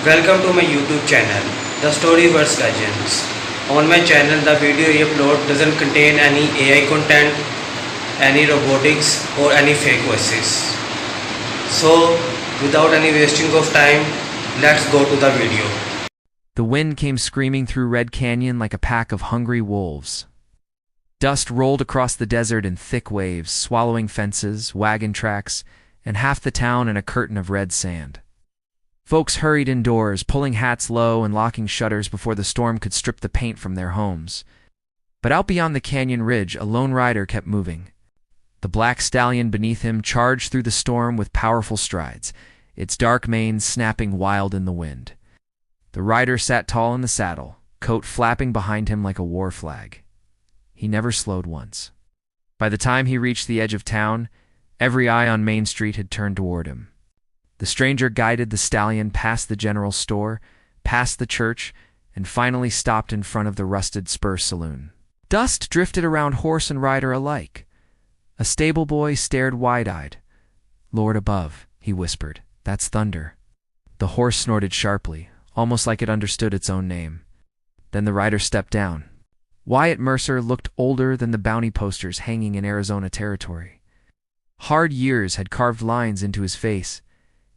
Welcome to my YouTube channel, The Storyverse Legends. On my channel, the video I upload doesn't contain any AI content, any robotics or any fake voices. So, without any wasting of time, let's go to the video. The wind came screaming through Red Canyon like a pack of hungry wolves. Dust rolled across the desert in thick waves, swallowing fences, wagon tracks, and half the town in a curtain of red sand. Folks hurried indoors, pulling hats low and locking shutters before the storm could strip the paint from their homes. But out beyond the canyon ridge, a lone rider kept moving. The black stallion beneath him charged through the storm with powerful strides, its dark mane snapping wild in the wind. The rider sat tall in the saddle, coat flapping behind him like a war flag. He never slowed once. By the time he reached the edge of town, every eye on Main Street had turned toward him. The stranger guided the stallion past the general store, past the church, and finally stopped in front of the rusted Spur Saloon. Dust drifted around horse and rider alike. A stable boy stared wide-eyed. "Lord above," he whispered, "that's thunder." The horse snorted sharply, almost like it understood its own name. Then the rider stepped down. Wyatt Mercer looked older than the bounty posters hanging in Arizona territory. Hard years had carved lines into his face,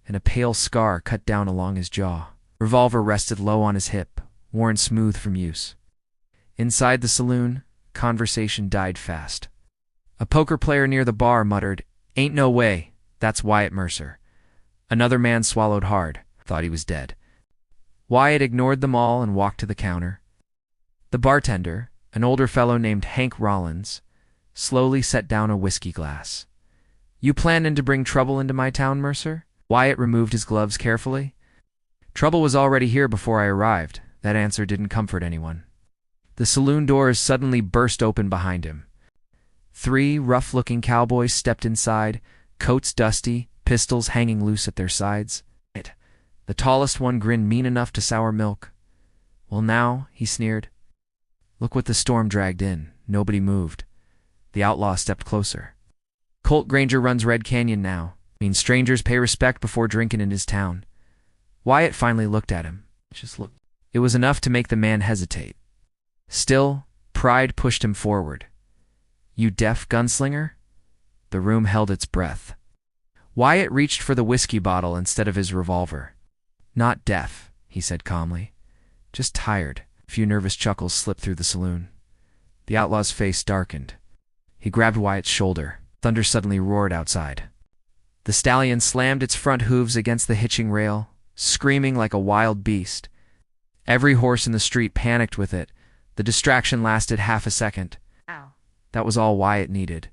and a pale scar cut down along his jaw. Revolver rested low on his hip, worn smooth from use. Inside the saloon, conversation died fast. A poker player near the bar muttered, "Ain't no way, that's Wyatt Mercer." Another man swallowed hard, thought he was dead. Wyatt ignored them all and walked to the counter. The bartender, an older fellow named Hank Rollins, slowly set down a whiskey glass. "You plannin' to bring trouble into my town, Mercer?" Wyatt removed his gloves carefully. "Trouble was already here before I arrived." That answer didn't comfort anyone. The saloon doors suddenly burst open behind him. Three rough-looking cowboys stepped inside, coats dusty, pistols hanging loose at their sides. The tallest one grinned mean enough to sour milk. "Well now," he sneered. "Look what the storm dragged in." Nobody moved. The outlaw stepped closer. "Colt Granger runs Red Canyon now. Means strangers pay respect before drinking in his town." Wyatt finally looked at him. Just looked. It was enough to make the man hesitate. Still, pride pushed him forward. "You deaf, Gunslinger?" The room held its breath. Wyatt reached for the whiskey bottle instead of his revolver. "Not deaf," he said calmly. "Just tired." A few nervous chuckles slipped through the saloon. The outlaw's face darkened. He grabbed Wyatt's shoulder. Thunder suddenly roared outside. The stallion slammed its front hooves against the hitching rail, screaming like a wild beast. Every horse in the street panicked with it. The distraction lasted half a second. Ow. That was all Wyatt needed.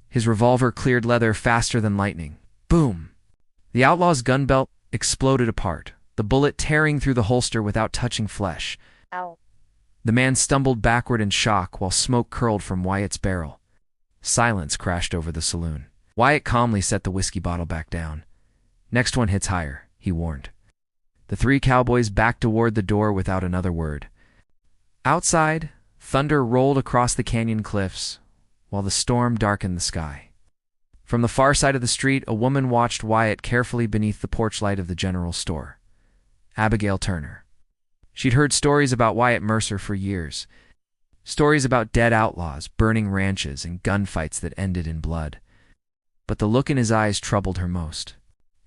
His revolver cleared leather faster than lightning. Boom! The outlaw's gun belt exploded apart, the bullet tearing through the holster without touching flesh. Ow. The man stumbled backward in shock while smoke curled from Wyatt's barrel. Silence crashed over the saloon. Wyatt calmly set the whiskey bottle back down. "Next one hits higher," he warned. The three cowboys backed toward the door without another word. Outside, thunder rolled across the canyon cliffs, while the storm darkened the sky. From the far side of the street, a woman watched Wyatt carefully beneath the porch light of the general store. Abigail Turner. She'd heard stories about Wyatt Mercer for years. Stories about dead outlaws, burning ranches, and gunfights that ended in blood. But the look in his eyes troubled her most.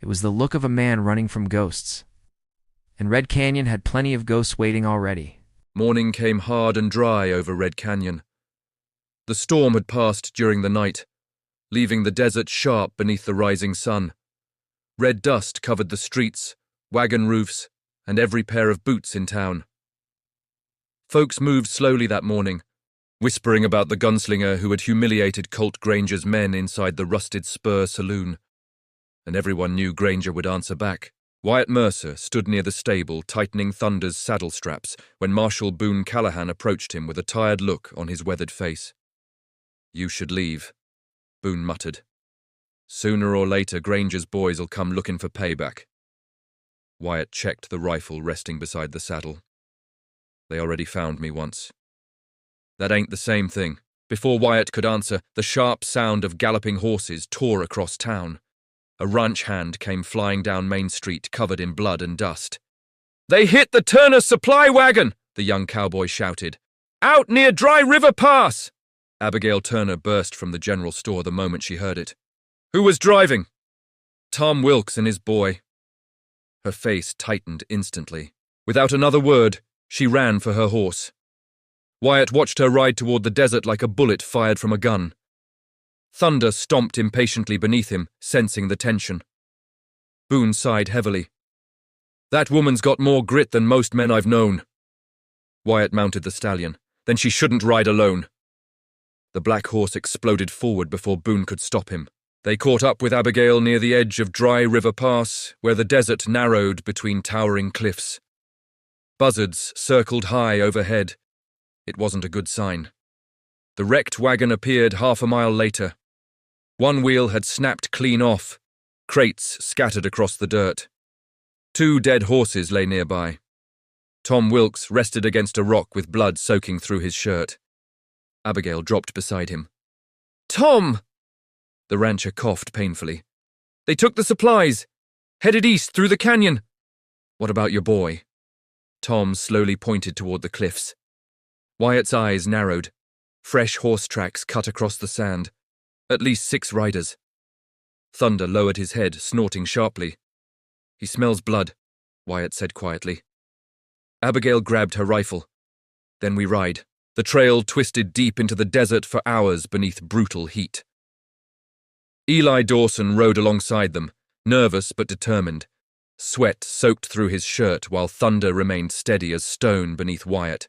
It was the look of a man running from ghosts. And Red Canyon had plenty of ghosts waiting already. Morning came hard and dry over Red Canyon. The storm had passed during the night, leaving the desert sharp beneath the rising sun. Red dust covered the streets, wagon roofs, and every pair of boots in town. Folks moved slowly that morning, whispering about the gunslinger who had humiliated Colt Granger's men inside the rusted Spur Saloon. And everyone knew Granger would answer back. Wyatt Mercer stood near the stable, tightening Thunder's saddle straps, when Marshal Boone Callahan approached him with a tired look on his weathered face. "You should leave," Boone muttered. "Sooner or later, Granger's boys'll come looking for payback." Wyatt checked the rifle resting beside the saddle. "They already found me once." "That ain't the same thing." Before Wyatt could answer, the sharp sound of galloping horses tore across town. A ranch hand came flying down Main Street, covered in blood and dust. "They hit the Turner supply wagon!" the young cowboy shouted. "Out near Dry River Pass!" Abigail Turner burst from the general store the moment she heard it. "Who was driving?" "Tom Wilkes and his boy." Her face tightened instantly. Without another word, she ran for her horse. Wyatt watched her ride toward the desert like a bullet fired from a gun. Thunder stomped impatiently beneath him, sensing the tension. Boone sighed heavily. "That woman's got more grit than most men I've known." Wyatt mounted the stallion. "Then she shouldn't ride alone." The black horse exploded forward before Boone could stop him. They caught up with Abigail near the edge of Dry River Pass, where the desert narrowed between towering cliffs. Buzzards circled high overhead. It wasn't a good sign. The wrecked wagon appeared half a mile later. One wheel had snapped clean off, crates scattered across the dirt. 2 dead horses lay nearby. Tom Wilkes rested against a rock with blood soaking through his shirt. Abigail dropped beside him. "Tom!" The rancher coughed painfully. "They took the supplies, headed east through the canyon." "What about your boy?" Tom slowly pointed toward the cliffs. Wyatt's eyes narrowed. Fresh horse tracks cut across the sand. At least 6 riders. Thunder lowered his head, snorting sharply. "He smells blood," Wyatt said quietly. Abigail grabbed her rifle. "Then we ride." The trail twisted deep into the desert for hours beneath brutal heat. Eli Dawson rode alongside them, nervous but determined. Sweat soaked through his shirt while Thunder remained steady as stone beneath Wyatt.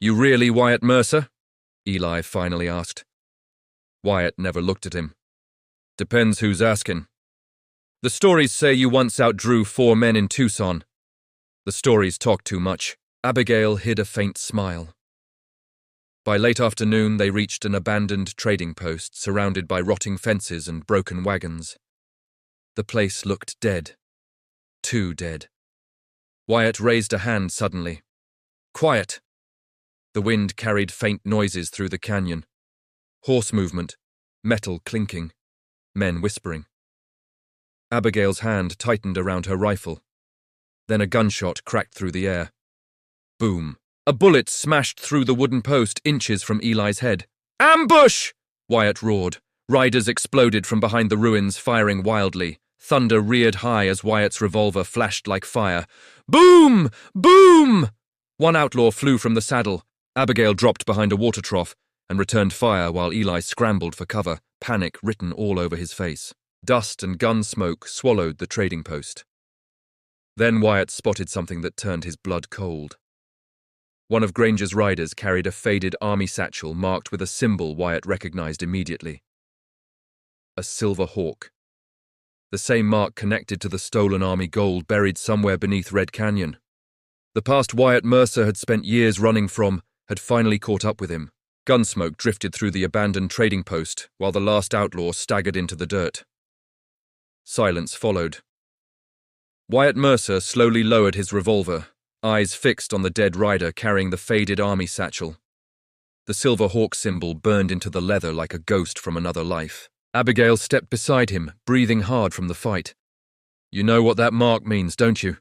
"You really Wyatt Mercer?" Eli finally asked. Wyatt never looked at him. "Depends who's asking. The stories say you once outdrew 4 men in Tucson." "The stories talk too much." Abigail hid a faint smile. By late afternoon, they reached an abandoned trading post surrounded by rotting fences and broken wagons. The place looked dead. Too dead. Wyatt raised a hand suddenly. "Quiet!" The wind carried faint noises through the canyon. Horse movement, metal clinking, men whispering. Abigail's hand tightened around her rifle. Then a gunshot cracked through the air. Boom. A bullet smashed through the wooden post inches from Eli's head. "Ambush!" Wyatt roared. Riders exploded from behind the ruins, firing wildly. Thunder reared high as Wyatt's revolver flashed like fire. "Boom! Boom!" One outlaw flew from the saddle. Abigail dropped behind a water trough and returned fire while Eli scrambled for cover, panic written all over his face. Dust and gun smoke swallowed the trading post. Then Wyatt spotted something that turned his blood cold. One of Granger's riders carried a faded army satchel marked with a symbol Wyatt recognized immediately. A silver hawk. The same mark connected to the stolen army gold buried somewhere beneath Red Canyon. The past Wyatt Mercer had spent years running from had finally caught up with him. Gunsmoke drifted through the abandoned trading post while the last outlaw staggered into the dirt. Silence followed. Wyatt Mercer slowly lowered his revolver, eyes fixed on the dead rider carrying the faded army satchel. The silver hawk symbol burned into the leather like a ghost from another life. Abigail stepped beside him, breathing hard from the fight. "You know what that mark means, don't you?"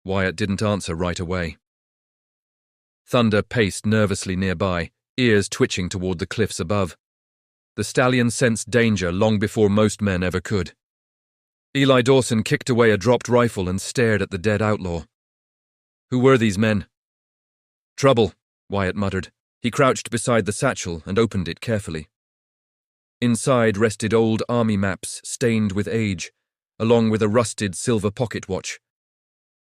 Wyatt didn't answer right away. Thunder paced nervously nearby, ears twitching toward the cliffs above. The stallion sensed danger long before most men ever could. Eli Dawson kicked away a dropped rifle and stared at the dead outlaw. Who were these men? "Trouble," Wyatt muttered. He crouched beside the satchel and opened it carefully. Inside rested old army maps stained with age, along with a rusted silver pocket watch.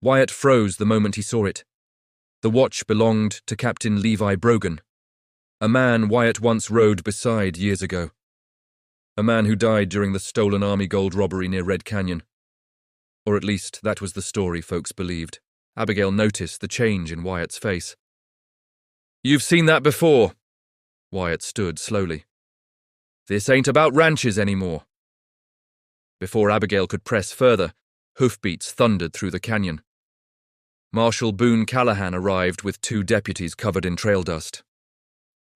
Wyatt froze the moment he saw it. The watch belonged to Captain Levi Brogan, a man Wyatt once rode beside years ago. A man who died during the stolen army gold robbery near Red Canyon. Or at least that was the story folks believed. Abigail noticed the change in Wyatt's face. "You've seen that before." Wyatt stood slowly. "This ain't about ranches anymore." Before Abigail could press further, hoofbeats thundered through the canyon. Marshal Boone Callahan arrived with 2 deputies covered in trail dust.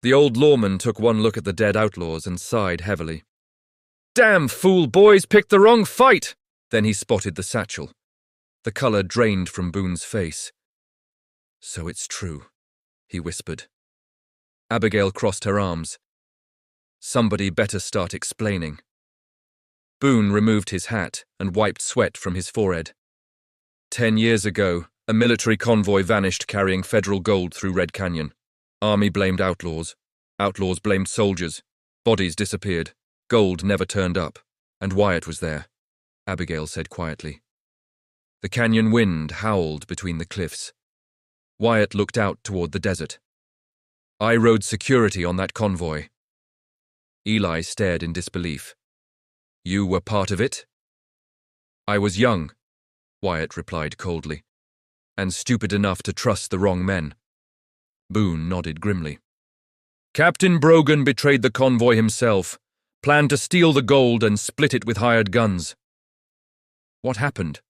The old lawman took one look at the dead outlaws and sighed heavily. "Damn fool boys picked the wrong fight!" Then he spotted the satchel. The colour drained from Boone's face. "So it's true," he whispered. Abigail crossed her arms. "Somebody better start explaining." Boone removed his hat and wiped sweat from his forehead. 10 years ago, a military convoy vanished carrying federal gold through Red Canyon. Army blamed outlaws. Outlaws blamed soldiers. Bodies disappeared. Gold never turned up. And Wyatt was there, Abigail said quietly. The canyon wind howled between the cliffs. Wyatt looked out toward the desert. "I rode security on that convoy." Eli stared in disbelief. "You were part of it?" "I was young," Wyatt replied coldly, "and stupid enough to trust the wrong men." Boone nodded grimly. "Captain Brogan betrayed the convoy himself, planned to steal the gold and split it with hired guns." "What happened?"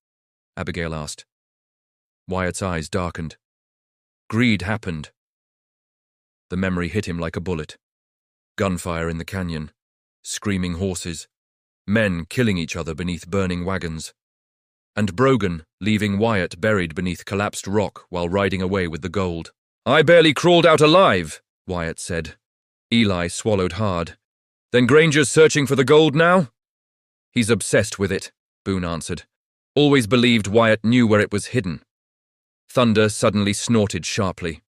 Abigail asked. Wyatt's eyes darkened. "Greed happened." The memory hit him like a bullet. Gunfire in the canyon, screaming horses, men killing each other beneath burning wagons, and Brogan leaving Wyatt buried beneath collapsed rock while riding away with the gold. "I barely crawled out alive," Wyatt said. Eli swallowed hard. "Then Granger's searching for the gold now?" "He's obsessed with it," Boone answered. "Always believed Wyatt knew where it was hidden." Thunder suddenly snorted sharply.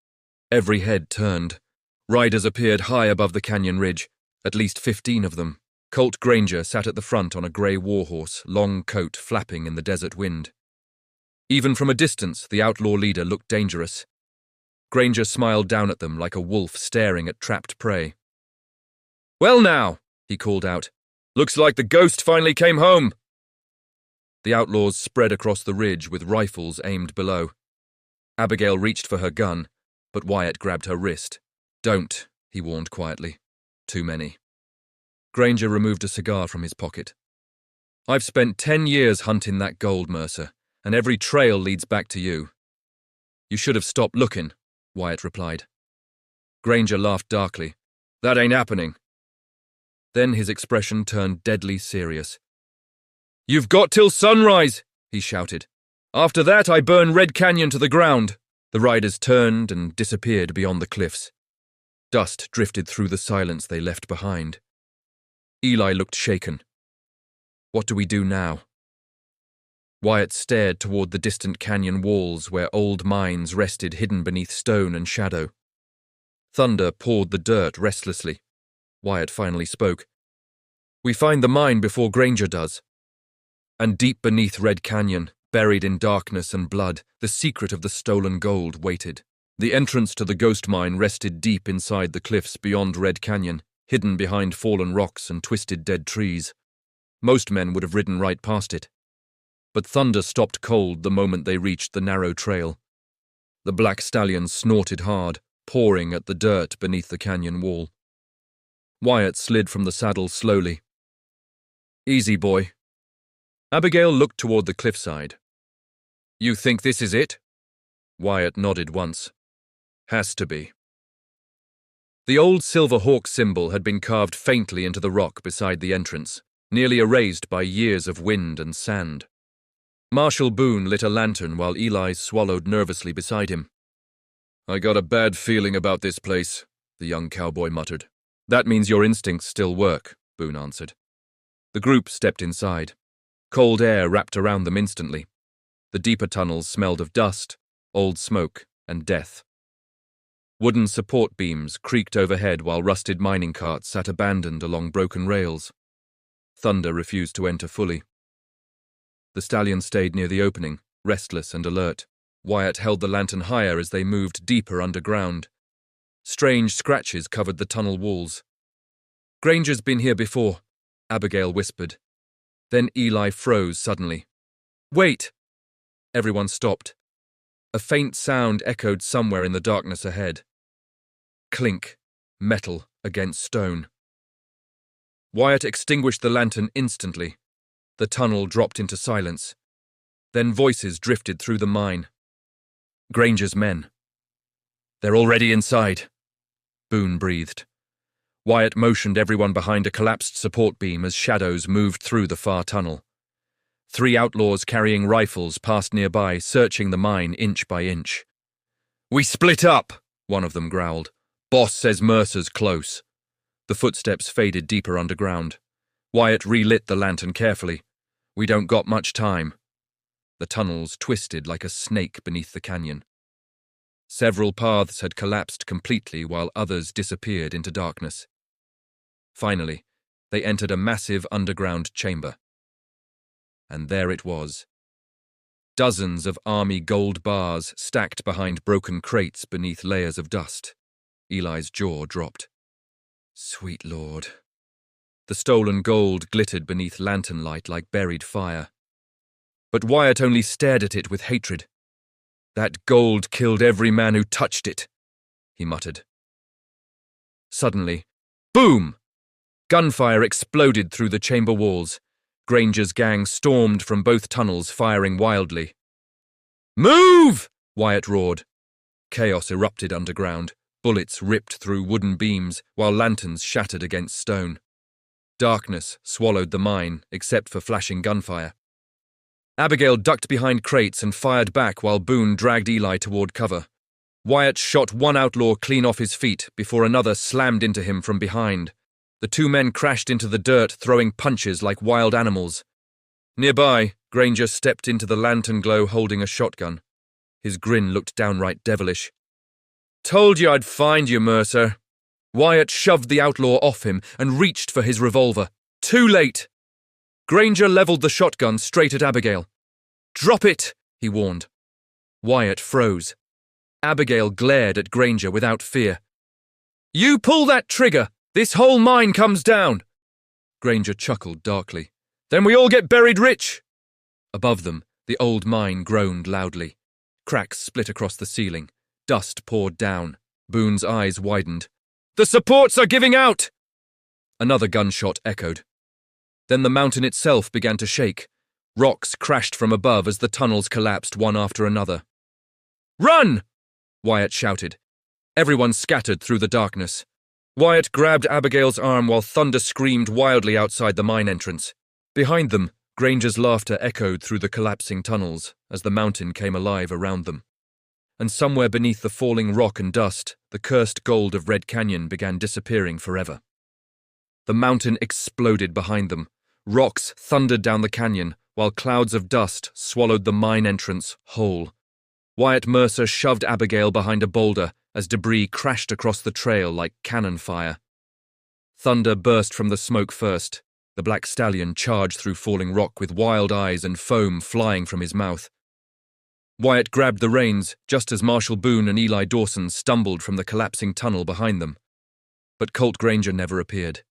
Every head turned. Riders appeared high above the canyon ridge, at least 15 of them. Colt Granger sat at the front on a grey warhorse, long coat flapping in the desert wind. Even from a distance, the outlaw leader looked dangerous. Granger smiled down at them like a wolf staring at trapped prey. "Well now," he called out, "looks like the ghost finally came home." The outlaws spread across the ridge with rifles aimed below. Abigail reached for her gun, but Wyatt grabbed her wrist. "Don't," he warned quietly. "Too many." Granger removed a cigar from his pocket. "I've spent 10 years hunting that gold, Mercer, and every trail leads back to you." "You should have stopped looking," Wyatt replied. Granger laughed darkly. "That ain't happening." Then his expression turned deadly serious. "You've got till sunrise," he shouted. "After that I burn Red Canyon to the ground." The riders turned and disappeared beyond the cliffs. Dust drifted through the silence they left behind. Eli looked shaken. "What do we do now?" Wyatt stared toward the distant canyon walls where old mines rested hidden beneath stone and shadow. Thunder pawed the dirt restlessly. Wyatt finally spoke. "We find the mine before Granger does." And deep beneath Red Canyon, buried in darkness and blood, the secret of the stolen gold waited. The entrance to the ghost mine rested deep inside the cliffs beyond Red Canyon, hidden behind fallen rocks and twisted dead trees. Most men would have ridden right past it. But Thunder stopped cold the moment they reached the narrow trail. The black stallion snorted hard, pawing at the dirt beneath the canyon wall. Wyatt slid from the saddle slowly. "Easy, boy." Abigail looked toward the cliffside. "You think this is it?" Wyatt nodded once. "Has to be." The old silver hawk symbol had been carved faintly into the rock beside the entrance, nearly erased by years of wind and sand. Marshal Boone lit a lantern while Eli swallowed nervously beside him. "I got a bad feeling about this place," the young cowboy muttered. "That means your instincts still work," Boone answered. The group stepped inside. Cold air wrapped around them instantly. The deeper tunnels smelled of dust, old smoke, and death. Wooden support beams creaked overhead while rusted mining carts sat abandoned along broken rails. Thunder refused to enter fully. The stallion stayed near the opening, restless and alert. Wyatt held the lantern higher as they moved deeper underground. Strange scratches covered the tunnel walls. "Granger's been here before," Abigail whispered. Then Eli froze suddenly. "Wait!" Everyone stopped. A faint sound echoed somewhere in the darkness ahead. Clink, metal against stone. Wyatt extinguished the lantern instantly. The tunnel dropped into silence. Then voices drifted through the mine. Granger's men. "They're already inside," Boone breathed. Wyatt motioned everyone behind a collapsed support beam as shadows moved through the far tunnel. 3 outlaws carrying rifles passed nearby, searching the mine inch by inch. "We split up," one of them growled. "Boss says Mercer's close." The footsteps faded deeper underground. Wyatt relit the lantern carefully. "We don't got much time." The tunnels twisted like a snake beneath the canyon. Several paths had collapsed completely while others disappeared into darkness. Finally, they entered a massive underground chamber. And there it was. Dozens of army gold bars stacked behind broken crates beneath layers of dust. Eli's jaw dropped. Sweet Lord. The stolen gold glittered beneath lantern light like buried fire. But Wyatt only stared at it with hatred. "That gold killed every man who touched it," he muttered. Suddenly, boom! Gunfire exploded through the chamber walls. Granger's gang stormed from both tunnels, firing wildly. "Move!" Wyatt roared. Chaos erupted underground. Bullets ripped through wooden beams, while lanterns shattered against stone. Darkness swallowed the mine, except for flashing gunfire. Abigail ducked behind crates and fired back while Boone dragged Eli toward cover. Wyatt shot one outlaw clean off his feet before another slammed into him from behind. The 2 men crashed into the dirt, throwing punches like wild animals. Nearby, Granger stepped into the lantern glow holding a shotgun. His grin looked downright devilish. "Told you I'd find you, Mercer." Wyatt shoved the outlaw off him and reached for his revolver. Too late! Granger leveled the shotgun straight at Abigail. "Drop it!" he warned. Wyatt froze. Abigail glared at Granger without fear. "You pull that trigger! This whole mine comes down!" Granger chuckled darkly. "Then we all get buried rich!" Above them, the old mine groaned loudly. Cracks split across the ceiling. Dust poured down. Boone's eyes widened. "The supports are giving out!" Another gunshot echoed. Then the mountain itself began to shake. Rocks crashed from above as the tunnels collapsed one after another. "Run!" Wyatt shouted. Everyone scattered through the darkness. Wyatt grabbed Abigail's arm while thunder screamed wildly outside the mine entrance. Behind them, Granger's laughter echoed through the collapsing tunnels as the mountain came alive around them. And somewhere beneath the falling rock and dust, the cursed gold of Red Canyon began disappearing forever. The mountain exploded behind them. Rocks thundered down the canyon, while clouds of dust swallowed the mine entrance whole. Wyatt Mercer shoved Abigail behind a boulder as debris crashed across the trail like cannon fire. Thunder burst from the smoke first. The black stallion charged through falling rock with wild eyes and foam flying from his mouth. Wyatt grabbed the reins just as Marshal Boone and Eli Dawson stumbled from the collapsing tunnel behind them. But Colt Granger never appeared.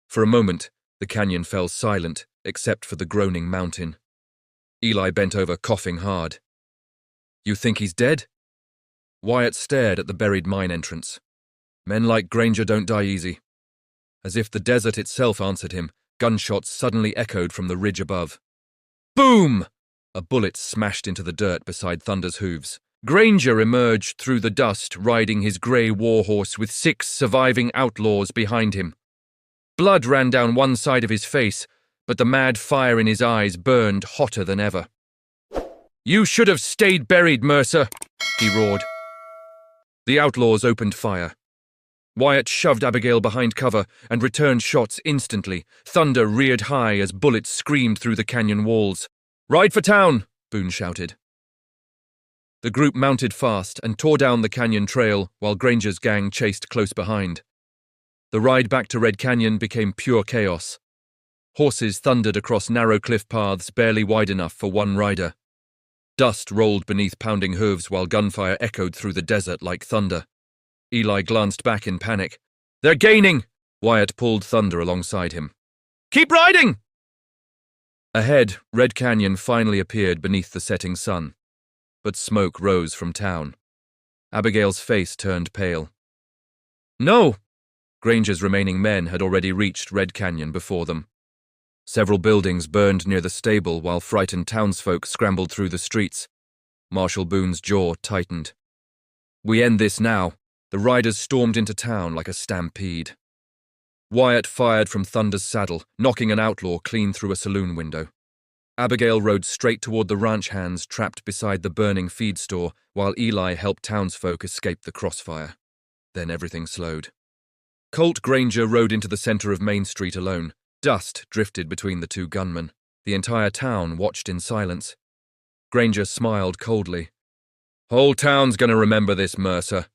For a moment, the canyon fell silent, except for the groaning mountain. Eli bent over, coughing hard. "You think he's dead?" Wyatt stared at the buried mine entrance. Men like Granger don't die easy. As if the desert itself answered him, gunshots suddenly echoed from the ridge above. Boom! A bullet smashed into the dirt beside Thunder's hooves. Granger emerged through the dust, riding his grey warhorse with 6 surviving outlaws behind him. Blood ran down one side of his face, but the mad fire in his eyes burned hotter than ever. "You should have stayed buried, Mercer," he roared. The outlaws opened fire. Wyatt shoved Abigail behind cover and returned shots instantly. Thunder reared high as bullets screamed through the canyon walls. "Ride for town!" Boone shouted. The group mounted fast and tore down the canyon trail while Granger's gang chased close behind. The ride back to Red Canyon became pure chaos. Horses thundered across narrow cliff paths barely wide enough for one rider. Dust rolled beneath pounding hooves while gunfire echoed through the desert like thunder. Eli glanced back in panic. "They're gaining!" Wyatt pulled Thunder alongside him. "Keep riding!" Ahead, Red Canyon finally appeared beneath the setting sun. But smoke rose from town. Abigail's face turned pale. "No!" Granger's remaining men had already reached Red Canyon before them. Several buildings burned near the stable while frightened townsfolk scrambled through the streets. Marshal Boone's jaw tightened. "We end this now." The riders stormed into town like a stampede. Wyatt fired from Thunder's saddle, knocking an outlaw clean through a saloon window. Abigail rode straight toward the ranch hands trapped beside the burning feed store, while Eli helped townsfolk escape the crossfire. Then everything slowed. Colt Granger rode into the center of Main Street alone. Dust drifted between the two gunmen. The entire town watched in silence. Granger smiled coldly. "Whole town's gonna remember this, Mercer."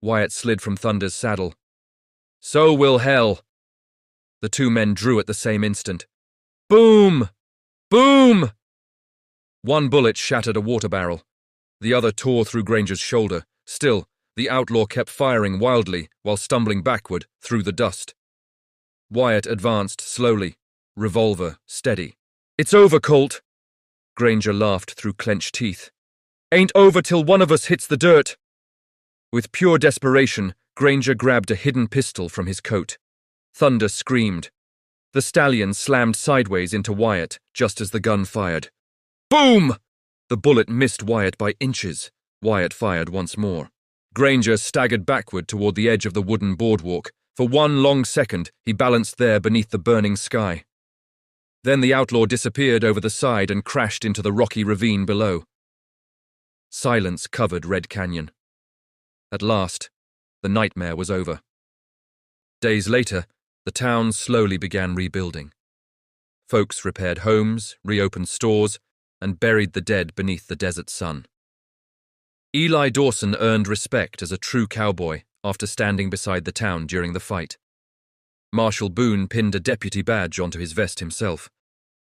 Wyatt slid from Thunder's saddle. "So will hell." The two men drew at the same instant. Boom! Boom! One bullet shattered a water barrel. The other tore through Granger's shoulder. Still, the outlaw kept firing wildly while stumbling backward through the dust. Wyatt advanced slowly, revolver steady. "It's over, Colt." Granger laughed through clenched teeth. "Ain't over till one of us hits the dirt." With pure desperation, Granger grabbed a hidden pistol from his coat. Thunder screamed. The stallion slammed sideways into Wyatt just as the gun fired. Boom! The bullet missed Wyatt by inches. Wyatt fired once more. Granger staggered backward toward the edge of the wooden boardwalk. For one long second, he balanced there beneath the burning sky. Then the outlaw disappeared over the side and crashed into the rocky ravine below. Silence covered Red Canyon. At last, the nightmare was over. Days later, the town slowly began rebuilding. Folks repaired homes, reopened stores, and buried the dead beneath the desert sun. Eli Dawson earned respect as a true cowboy after standing beside the town during the fight. Marshal Boone pinned a deputy badge onto his vest himself.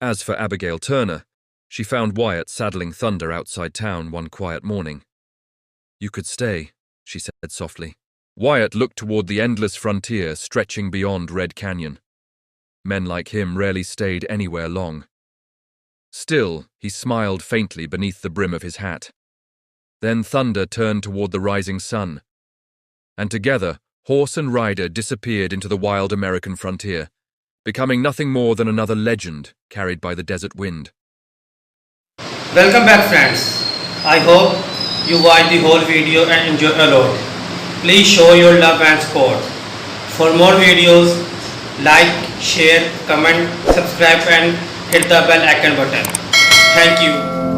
As for Abigail Turner, she found Wyatt saddling Thunder outside town one quiet morning. "You could stay," she said softly. Wyatt looked toward the endless frontier stretching beyond Red Canyon. Men like him rarely stayed anywhere long. Still, he smiled faintly beneath the brim of his hat. Then Thunder turned toward the rising sun, and together, horse and rider disappeared into the wild American frontier, becoming nothing more than another legend carried by the desert wind. Welcome back, friends. I hope you watched the whole video and enjoyed a lot. Please show your love and support. For more videos, like, share, comment, subscribe and hit the bell icon button. Thank you.